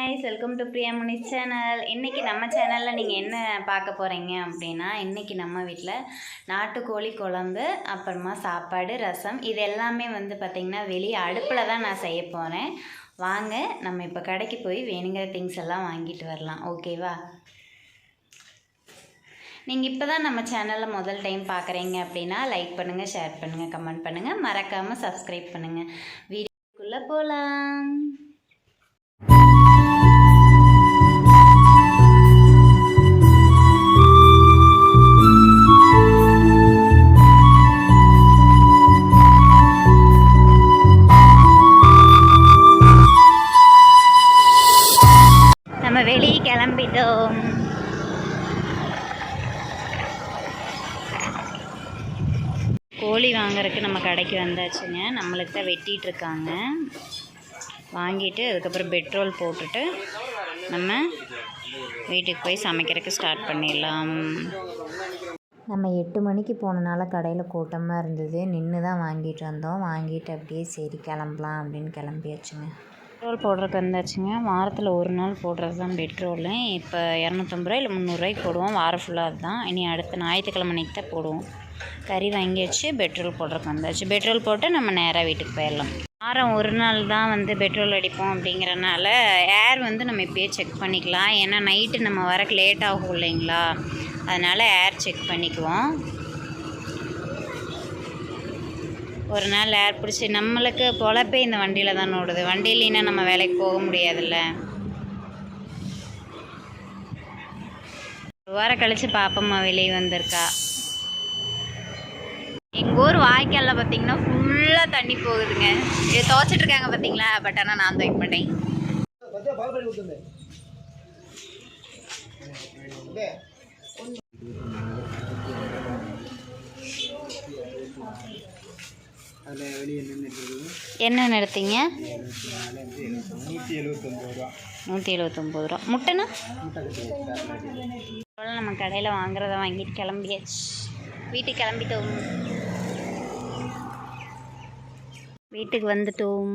guys, welcome to Priyamani channel. இன்னைக்கு நம்ம சேனல்ல நீங்க என்ன பார்க்க போறீங்க அப்படினா இன்னைக்கு நம்ம வீட்ல நாட்டுக்கோழி குழம்பு அப்புறமா சாப்பாடு ரசம் இது எல்லாமே வந்து பாத்தீங்கன்னா வெளிய அடுப்புல தான் நான் செய்ய போறேன். வாங்க நம்ம இப்ப கடைக்கு போய் வேணுங்கிற திங்ஸ் எல்லாம் வாங்கிட்டு வரலாம். ஓகேவா? நீங்க இப்பதான் நம்ம சேனல்ல முதல் டைம் பார்க்கறீங்க அப்படினா லைக் பண்ணுங்க, ஷேர் பண்ணுங்க, கமெண்ட் பண்ணுங்க, மறக்காம Subscribe பண்ணுங்க. வீடியோக்குள்ள போலாம். நம்ம வெளியே கிளம்பிட்டோம். கோழி வாங்குறதுக்கு நம்ம கடைக்கு வந்தாச்சுங்க. நம்மளுக்கு தான் வெட்டிகிட்டு இருக்காங்க. வாங்கிட்டு அதுக்கப்புறம் பெட்ரோல் போட்டுட்டு நம்ம வீட்டுக்கு போய் சமைக்கிறதுக்கு ஸ்டார்ட் பண்ணிடலாம். நம்ம 8 மணிக்கு போனனால கடையில் கூட்டமாக இருந்தது. நின்று தான் வாங்கிட்டு வந்தோம். வாங்கிட்டு அப்படியே சரி கிளம்பலாம் அப்படின்னு கிளம்பியாச்சுங்க. பெட்ரோல் போடுறதுக்கு வந்தாச்சுங்க. வாரத்தில் ஒரு நாள் போடுறது தான் பெட்ரோலு. இப்போ 250 ரூபா இல்லை 300 ரூபாய்க்கு போடுவோம். வாரம் ஃபுல்லாக அதுதான். இனி அடுத்த ஞாயிற்றுக்கிழமை அன்றைக்கி தான் போடுவோம். கறி வாங்கி வச்சு பெட்ரோல் போடுறதுக்கு வந்தாச்சு. பெட்ரோல் போட்டு நம்ம நேராக வீட்டுக்கு போயிடலாம். வாரம் ஒரு நாள் தான் வந்து பெட்ரோல் அடிப்போம் அப்படிங்கிறனால ஏர் வந்து நம்ம இப்போயே செக் பண்ணிக்கலாம். ஏன்னா நைட்டு நம்ம வரக்கு லேட் ஆகும் இல்லைங்களா, அதனால் ஏர் செக் பண்ணிக்குவோம். ஒரு நாள் ஏர் பிடிச்சி நம்மளுக்கு பொழப்பே இந்த வண்டியில் தான் ஓடுது. வண்டி இல்லைன்னா நம்ம வேலைக்கு போக முடியாதுல்ல. ஒரு வாரம் கழித்து பாப்பம்மா வெளியே வந்திருக்கா. எங்கள் ஊர் வாய்க்காலில் பார்த்தீங்கன்னா ஃபுல்லாக தண்ணி போகுதுங்க. இது துவைச்சிட்டு இருக்காங்க பார்த்தீங்களா, பட் ஆனால் நான் துவைக்க மாட்டேன். என்ன எடுத்தீங்க? 179 ரூபா. முட்டைனா நம்ம கடையில் வாங்குறத வாங்கிட்டு கிளம்பியாச்சு. வீட்டுக்கு கிளம்பிட்டோம். வீட்டுக்கு வந்துட்டோம்.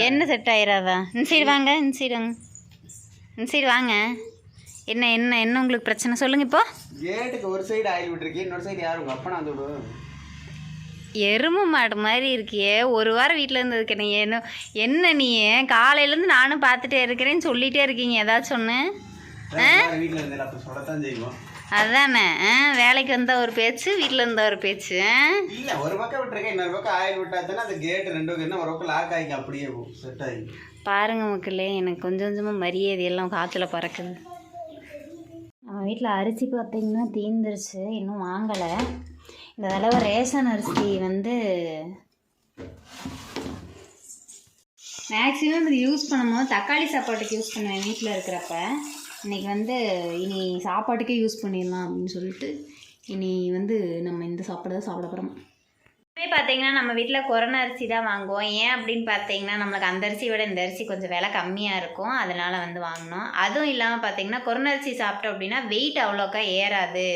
என்ன செட் ஆயிராதா? இந்த சைடு வாங்க, இந்த சைடு வாங்க, இந்த சைடு வாங்க. என்ன என்ன என்ன உங்களுக்கு பிரச்சனை சொல்லுங்க. இப்போ கேட்டுக்கு ஒரு சைடு ஆயில் விட்டுருக்கேன், இன்னொரு சைடு யாரும் உங்க அப்பா வந்து எருமை மாடு மாதிரி இருக்கியே. ஒரு வாரம் வீட்டில் இருந்ததுக்கு என்ன என்ன நீ காலையிலேருந்து நானும் பார்த்துட்டே இருக்கிறேன்னு சொல்லிகிட்டே இருக்கீங்க. ஏதாச்சும் ஒன்று அதுதானே. வேலைக்கு வந்தால் ஒரு பேச்சு, வீட்டில் இருந்தால் ஒரு பேச்சு. இல்லை, ஒரு பக்கம் விட்டுருக்கேன், இன்னொரு பக்கம் ஆயில் விட்டாச்சுன்னா அந்த கேட்டு ரெண்டு பக்கம் என்ன ஒரு பக்கம் லாக் ஆகிக்கும், அப்படியே செட் ஆகி. பாருங்க மக்களே, எனக்கு கொஞ்சம் கொஞ்சமாக மரியாதை எல்லாம் காற்றுல பறக்குது. நம்ம வீட்டில் அரிசி பார்த்திங்கன்னா தீந்துருச்சு, இன்னும் வாங்கலை. இந்த தடவை ரேஷன் அரிசி வந்து மேக்ஸிமம் இது யூஸ் பண்ணும்போது தக்காளி சாப்பாட்டுக்கு யூஸ் பண்ணுவேன் வீட்டில் இருக்கிறப்ப. இன்றைக்கி வந்து இனி சாப்பாட்டுக்கே யூஸ் பண்ணிடலாம் அப்படின்னு சொல்லிட்டு இனி வந்து நம்ம இந்த சாப்பாடு தான் சாப்பிட போகிறோம். பார்த்தீங்கன்னா நம்ம வீட்டில் கொரோனா அரிசி தான் வாங்குவோம். ஏன் அப்படின்னு பார்த்தீங்கன்னா நம்மளுக்கு அந்த அரிசி விட இந்த அரிசி கொஞ்சம் விலை கம்மியாக இருக்கும், அதனால் வந்து வாங்கினோம். அதுவும் இல்லாமல் பார்த்தீங்கன்னா கொரோனா அரிசி சாப்பிட்டோம் அப்படின்னா வெயிட் அவ்வளோக்கா ஏறாது,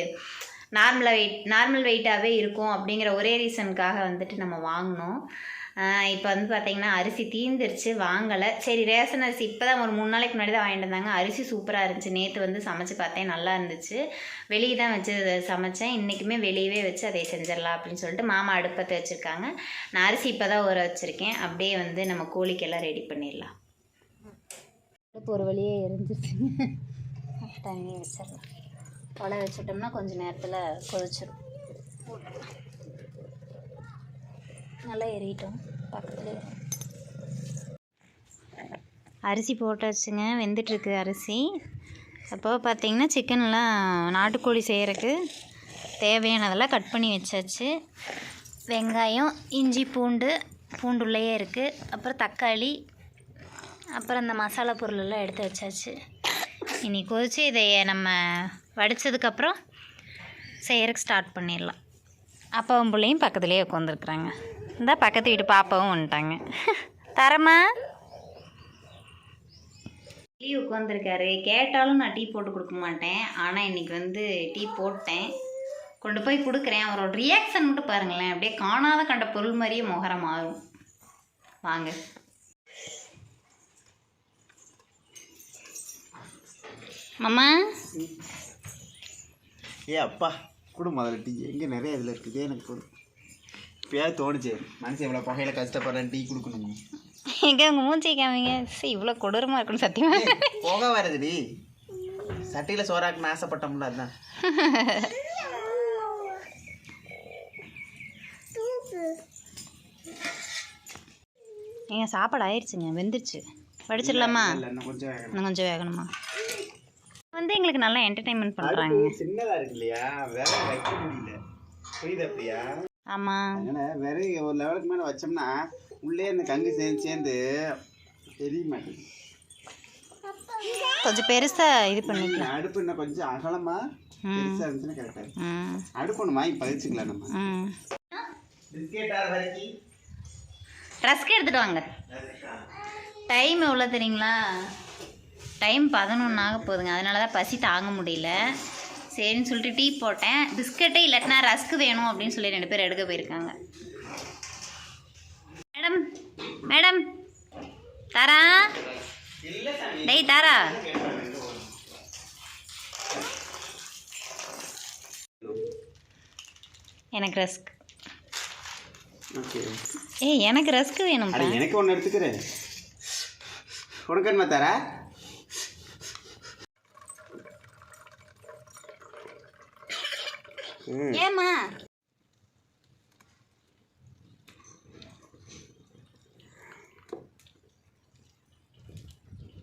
நார்மல் வெயிட்டாகவே இருக்கும் அப்படிங்கிற ஒரே ரீசனுக்காக வந்துட்டு நம்ம வாங்கினோம். இப்போ வந்து பார்த்திங்கன்னா அரிசி தீந்துருச்சு, வாங்கலை. சரி ரேஷன் அரிசி இப்போ தான் ஒரு 3 நாளைக்கு முன்னாடி தான் வாங்கிட்டு வந்தாங்க. அரிசி சூப்பராக இருந்துச்சு. நேற்று வந்து சமைச்சு பார்த்தேன், நல்லா இருந்துச்சு. வெளியே தான் வச்சு சமைச்சேன். இன்றைக்குமே வெளியவே வச்சு அதை செஞ்சிடலாம் அப்படின்னு சொல்லிட்டு மாமா அடுப்பத்தை வச்சுருக்காங்க. நான் அரிசி இப்போ தான் ஊற வச்சுருக்கேன். அப்படியே வந்து நம்ம கோழிக்கெல்லாம் ரெடி பண்ணிடலாம். அடுப்பு ஒரு வழியே எரிஞ்சிருச்சுங்க. தண்ணி வச்சிடலாம். கொலை வச்சுட்டோம்னா கொஞ்சம் நேரத்தில் கொதிச்சிடும். நல்லா எறிட்டோம். பக்கத்தில் அரிசி போட்டாச்சுங்க, வெந்துட்டுருக்கு அரிசி. அப்போ பார்த்திங்கன்னா சிக்கன்லாம் நாட்டுக்கோழி செய்கிறதுக்கு தேவையானதெல்லாம் கட் பண்ணி வச்சாச்சு. வெங்காயம், இஞ்சி, பூண்டுள்ளையே இருக்குது. அப்புறம் தக்காளி, அப்புறம் இந்த மசாலா பொருளெல்லாம் எடுத்து வச்சாச்சு. இனி கொதித்து இதை நம்ம வடித்ததுக்கப்புறம் செய்கிறதுக்கு ஸ்டார்ட் பண்ணிடலாம். அப்பாவும் பிள்ளையும் பக்கத்துலேயே உட்காந்துருக்குறாங்க. இந்த பக்கத்து வீட்டு பாப்பாவும் வந்துட்டாங்க. தரமா டீ உட்காந்துருக்காரு. கேட்டாலும் நான் டீ போட்டு கொடுக்க மாட்டேன். ஆனால் இன்றைக்கி வந்து டீ போட்டேன். கொண்டு போய் கொடுக்குறேன். அவரோட ரியாக்ஷன் மட்டும் பாருங்களேன், அப்படியே காணாத கண்ட பொருள் மாதிரியே முகரம் மாறும். வாங்க. மாமா அப்பா கூட முதல்ல டீ எங்கே நிறைய இதில் இருக்குது எனக்கு இப்போயாவது தோணுச்சு மனுஷன் இவ்வளோ புகையில கஷ்டப்படுறேன் டீ கொடுக்கணும். எங்கே உங்கள் மூஞ்சி காமிங்க. சரி இவ்வளோ கொடூரமாக இருக்கணும் சத்தியமாக. புகை வருதுடி, சட்டியில் சோறாக்குன்னு ஆசைப்பட்டோம்ல அதுதான். எங்கள் சாப்பாடு ஆயிடுச்சுங்க, வெந்துருச்சு. வடிச்சிடலாமா? இன்னும் கொஞ்சம் வேகணுமா? வந்து எங்களுக்கு நல்லா என்டர்டைன்மெண்ட் பண்ணுறாங்க. சின்னதாக இருக்கு இல்லையா, வேற வைக்க முடியல. புரியுது அப்படியா? ஆமாம். அதனால் வேற ஒரு லெவலுக்கு மேலே வச்சோம்னா உள்ளே இந்த கங்கு சேர்ந்து தெரிய மாட்டேங்குது. கொஞ்சம் பெருசாக இது பண்ணிக்கலாம். அடுப்பு இன்னும் கொஞ்சம் அகலமாக பெருசாக இருந்துச்சுன்னா கரெக்டாக அடுப்பு ஒன்று வாங்கி பதிச்சுக்கலாம் நம்ம. ரஸ்க் எடுத்துகிட்டு வாங்க. டைம் எவ்வளோ தெரியுங்களா? டைம் 11 ஆக போகுதுங்க. அதனால தான் பசி தாங்க முடியல. சரின்னு சொல்லிட்டு டீ போட்டேன். பிஸ்கட்டே இல்லாட்டினா ரஸ்க் வேணும் அப்படின்னு சொல்லி 2 பேர் எடுக்க போயிருக்காங்க. மேடம் மேடம் தாரா, டேய் தாரா, எனக்கு ரஸ்க். எனக்கு ரஸ்க் வேணும். எனக்கு ஒன்று எடுத்துக்கிறேன். உனக்கு என்ன தாரா? ஏமா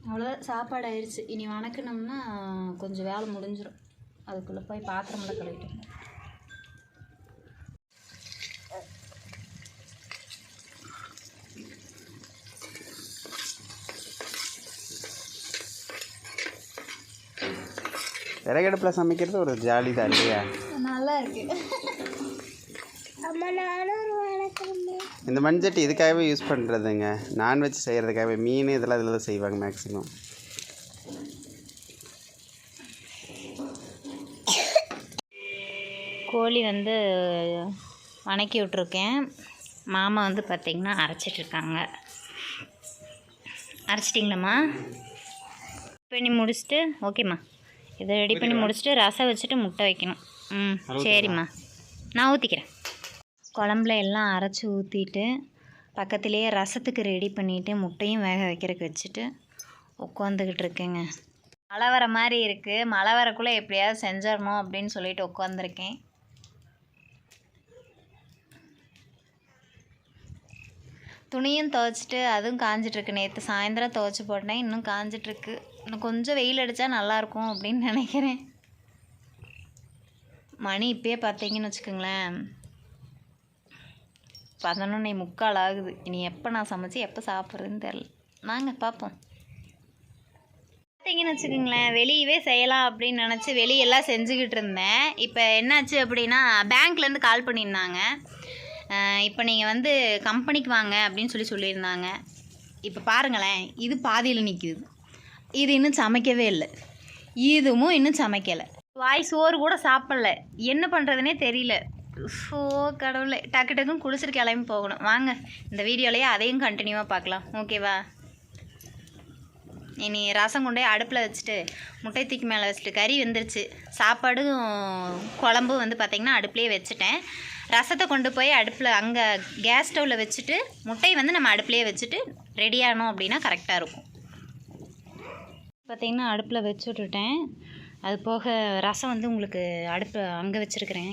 அவ்வளோதான், சாப்பாடு ஆயிடுச்சு. இனி வணக்கணும்னா கொஞ்சம் வேலை முடிஞ்சிடும். அதுக்குள்ளே போய் பாத்திரமெல்லாம் கழுவிட்டு. விறகடுப்பில் சமைக்கிறது ஒரு ஜாலி தான் இல்லையா? நல்லா இருக்கு. இந்த மண்சட்டி இதுக்காகவே யூஸ் பண்ணுறதுங்க, நான்வெஜ் செய்கிறதுக்காகவே. மீன் இதெல்லாம் இதில் தான் செய்வாங்க மேக்ஸிமம். கோழி வந்து வணக்கி விட்ருக்கேன். மாமா வந்து பார்த்திங்கன்னா அரைச்சிட்ருக்காங்க. அரைச்சிட்டிங்களாம்மா? பண்ணி முடிச்சுட்டு ஓகேம்மா, இதை ரெடி பண்ணி முடிச்சுட்டு ரசம் வச்சுட்டு முட்டை வைக்கணும். சரிம்மா, நான் ஊற்றிக்கிறேன். குழம்புல எல்லாம் அரைச்சி ஊற்றிட்டு பக்கத்துலேயே ரசத்துக்கு ரெடி பண்ணிவிட்டு முட்டையும் வேக வைக்கிறதுக்கு வச்சுட்டு உட்காந்துக்கிட்டு இருக்கேங்க. மழை வர மாதிரி இருக்குது. மழை வரக்குள்ளே எப்படியாவது செஞ்சிடணும் அப்படின்னு சொல்லிட்டு உட்காந்துருக்கேன். துணியும் துவைச்சிட்டு அதுவும் காஞ்சிட்ருக்கு. நேற்று சாயந்தரம் துவைச்சி போட்டேன், இன்னும் காஞ்சிட்ருக்கு. இன்னும் கொஞ்சம் வெயில் அடித்தா நல்லாயிருக்கும் அப்படின்னு நினைக்கிறேன். மணி இப்போயே பார்த்தீங்கன்னு வச்சுக்கோங்களேன் 11:45 ஆகுது. இனி எப்போ நான் சமைச்சு எப்போ சாப்பிட்றதுன்னு தெரில. நாங்கள் பார்ப்போம். பார்த்தீங்கன்னு வச்சுக்கோங்களேன், வெளியவே செய்யலாம் அப்படின்னு நினச்சி வெளியெல்லாம் செஞ்சுக்கிட்டு இருந்தேன். இப்போ என்னாச்சு அப்படின்னா, பேங்க்லேருந்து கால் பண்ணியிருந்தாங்க. இப்போ நீங்கள் வந்து கம்பெனிக்கு வாங்க அப்படின்னு சொல்லியிருந்தாங்க. இப்போ பாருங்களேன், இது பாதியில் நிற்கிது. இது இன்னும் சமைக்கவே இல்லை. இதுவும் இன்னும் சமைக்கலை. வாய் சோறு கூட சாப்பிடல. என்ன பண்ணுறதுனே தெரியல. ஸோ கடவுளே, டக்கு டக்குன்னு குளிச்சுட்டு கிளம்பி போகணும். வாங்க, இந்த வீடியோலையே அதையும் கண்டினியூவாக பார்க்கலாம். ஓகேவா? இனி ரசம் கொண்டே அடுப்பில் வச்சுட்டு முட்டை தூக்கி மேலே வச்சுட்டு கறி வெந்துருச்சு. சாப்பாடும் குழம்பும் வந்து பார்த்திங்கன்னா அடுப்புலேயே வச்சுட்டேன். ரசத்தை கொண்டு போய் அடுப்பில் அங்கே கேஸ் ஸ்டவ்வில் வச்சுட்டு முட்டையை வந்து நம்ம அடுப்புலேயே வச்சுட்டு ரெடி ஆனோம் அப்படின்னா கரெக்டாக இருக்கும். பார்த்திங்கன்னா அடுப்பில் வச்சு விட்டுட்டேன். அது போக ரசம் வந்து உங்களுக்கு அடுப்பு அங்கே வச்சுருக்கிறேன்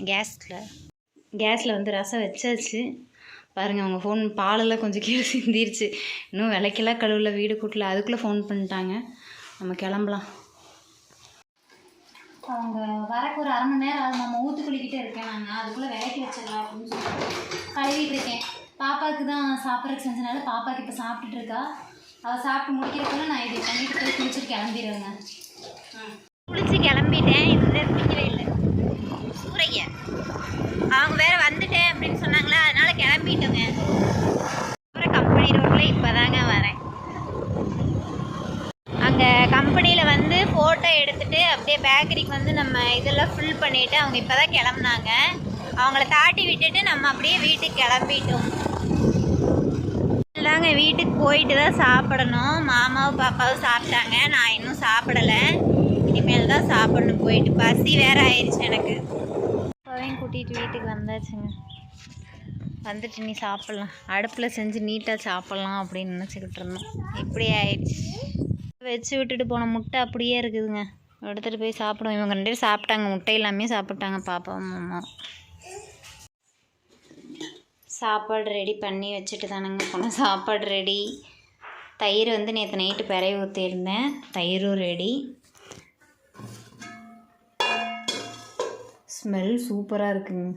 கேஸில் வந்து ரசம் வச்சாச்சு. பாருங்கள், அவங்க ஃபோன் பாலெல்லாம் கொஞ்சம் கீழே சிந்திருச்சு. இன்னும் விளக்கெல்லாம் கழுவுல, வீடு கூட்டல. அதுக்குள்ளே ஃபோன் பண்ணிட்டாங்க. நம்ம கிளம்பலாம். அவங்க வரக்கு ஒரு 1/2 மணி நேரம் ஆகும். நம்ம ஊற்றுக்குள்ளிக்கிட்டே இருக்கேன். நாங்கள் அதுக்குள்ளே விளக்கி வச்சிடலாம் அப்படின்னு சொல்லிட்டு கழுவிட்டு இருக்கேன். பாப்பாவுக்கு தான் சாப்பிட்றதுக்கு செஞ்சனால பாப்பாவுக்கு இப்போ சாப்பிட்டுட்டு இருக்கா. அவள் சாப்பிட்டு முடிக்கிறதுக்குள்ள நான் இதை பண்ணிட்டு போய் குளிச்சுட்டு கிளம்பிடுவேங்க. குளிச்சு கிளம்பிட்டேன். இது குளிக்கவே இல்லை. சூறைய அவங்க வேறு வந்துட்டேன் அப்படின்னு சொன்னாங்களா, அதனால் கிளம்பிட்டோங்க. அப்புறம் கம்பெனி ரோட்டில் இப்போ தாங்க வரேன். அங்கே கம்பெனியில் வந்து ஃபோட்டோ எடுத்துகிட்டு அப்படியே பேக்கரிக்கு வந்து நம்ம இதெல்லாம் ஃபில் பண்ணிவிட்டு அவங்க இப்போ தான் கிளம்புனாங்க. அவங்கள தாட்டி விட்டுட்டு நம்ம அப்படியே வீட்டுக்கு கிளம்பிட்டோம். தாங்க வீட்டுக்கு போயிட்டு தான் சாப்பிடணும். மாமாவும் பாப்பாவும் சாப்பிட்டாங்க, நான் இன்னும் சாப்பிடலை. இனிமேல் தான் சாப்பிடணும். போயிட்டு பசி வேறு ஆயிடுச்சு எனக்கு. அப்பாவையும் கூட்டிகிட்டு வீட்டுக்கு வந்தாச்சுங்க. வந்துட்டு நீ சாப்பிட்லாம், அடுப்பில் செஞ்சு நீட்டாக சாப்பிட்லாம் அப்படின்னு நினச்சிக்கிட்டு இருந்தோம். இப்படி ஆயிடுச்சு. வச்சு விட்டுட்டு போன முட்டை அப்படியே இருக்குதுங்க. எடுத்துகிட்டு போய் சாப்பிடுவோம். இவங்க 2 பேரும் சாப்பிட்டாங்க, முட்டை எல்லாமே சாப்பிட்டாங்க, பாப்பாவும் மாமாவும். சாப்பாடு ரெடி பண்ணி வச்சுட்டு தானேங்க போனேன். சாப்பாடு ரெடி. தயிர் வந்து நேற்று நைட்டு பிறைய ஊற்றிருந்தேன். தயிரும் ரெடி. ஸ்மெல் சூப்பராக இருக்குங்க.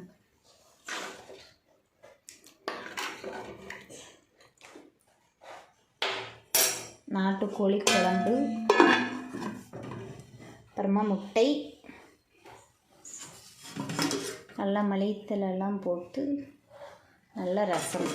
நாட்டுக்கோழி குழம்பு, அப்புறமா முட்டை, நல்லா மல்லித்தலெல்லாம் போட்டு நல்ல ரசம்.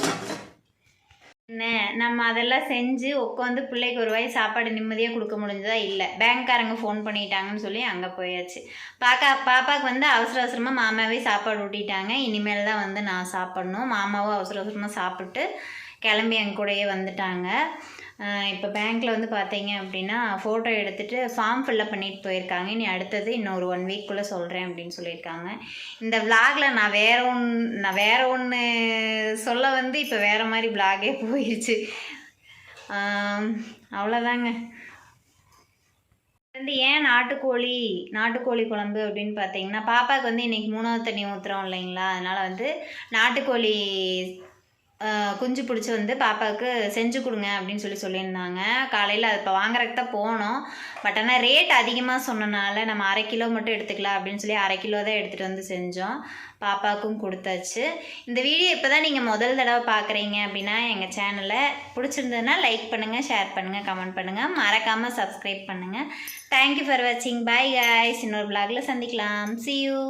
என்ன நம்ம அதெல்லாம் செஞ்சு உட்காந்து பிள்ளைக்கு ஒரு வாய் சாப்பாடு நிம்மதியாக கொடுக்க முடிஞ்சதா? இல்லை. பேங்க்காரங்க ஃபோன் பண்ணிட்டாங்கன்னு சொல்லி அங்கே போயாச்சு. பாப்பாவுக்கு வந்து அவசர அவசரமாக மாமாவே சாப்பாடு ஊட்டிட்டாங்க. இனிமேல் தான் வந்து நான் சாப்பிட்ணும். மாமாவும் அவசர அவசரமாக சாப்பிட்டு கிளம்பி என் கூடயே வந்துட்டாங்க. இப்போ பேங்க்கில் வந்து பார்த்தீங்க அப்படின்னா ஃபோட்டோ எடுத்துகிட்டு ஃபார்ம் ஃபில்லப் பண்ணிட்டு போயிருக்காங்க. இனி அடுத்தது இன்னொரு 1 வீக்குள்ளே சொல்கிறேன் அப்படின்னு சொல்லியிருக்காங்க. இந்த விலாகில் நான் வேறு ஒன்று சொல்ல வந்து இப்போ வேறு மாதிரி விலாகே போயிடுச்சு. அவ்வளோதாங்க. வந்து ஏன் நாட்டுக்கோழி குழம்பு அப்படின்னு பார்த்தீங்கன்னா, பாப்பாவுக்கு வந்து இன்றைக்கி 3வது தண்ணி ஊற்றுறோம் இல்லைங்களா, அதனால் வந்து நாட்டுக்கோழி குஞ்சு பிடிச்சி வந்து பாப்பாவுக்கு செஞ்சு கொடுங்க அப்படின்னு சொல்லியிருந்தாங்க. காலையில் அது இப்போ வாங்குறதுக்கு தான் போனோம். பட் ஆனால் ரேட் அதிகமாக சொன்னனால நம்ம 1/2 கிலோ மட்டும் எடுத்துக்கலாம் அப்படின்னு சொல்லி 1/2 கிலோ தான் எடுத்துகிட்டு வந்து செஞ்சோம். பாப்பாவுக்கும் கொடுத்தாச்சு. இந்த வீடியோ இப்போ தான் நீங்கள் முதல் தடவை பார்க்குறீங்க அப்படின்னா எங்கள் சேனலை பிடிச்சிருந்ததுன்னா லைக் பண்ணுங்கள், ஷேர் பண்ணுங்கள், கமெண்ட் பண்ணுங்கள், மறக்காமல் சப்ஸ்கிரைப் பண்ணுங்கள். தேங்க்யூ ஃபார் வாட்சிங். Bye guys. இன்னொரு vlogல சந்திக்கலாம். See you.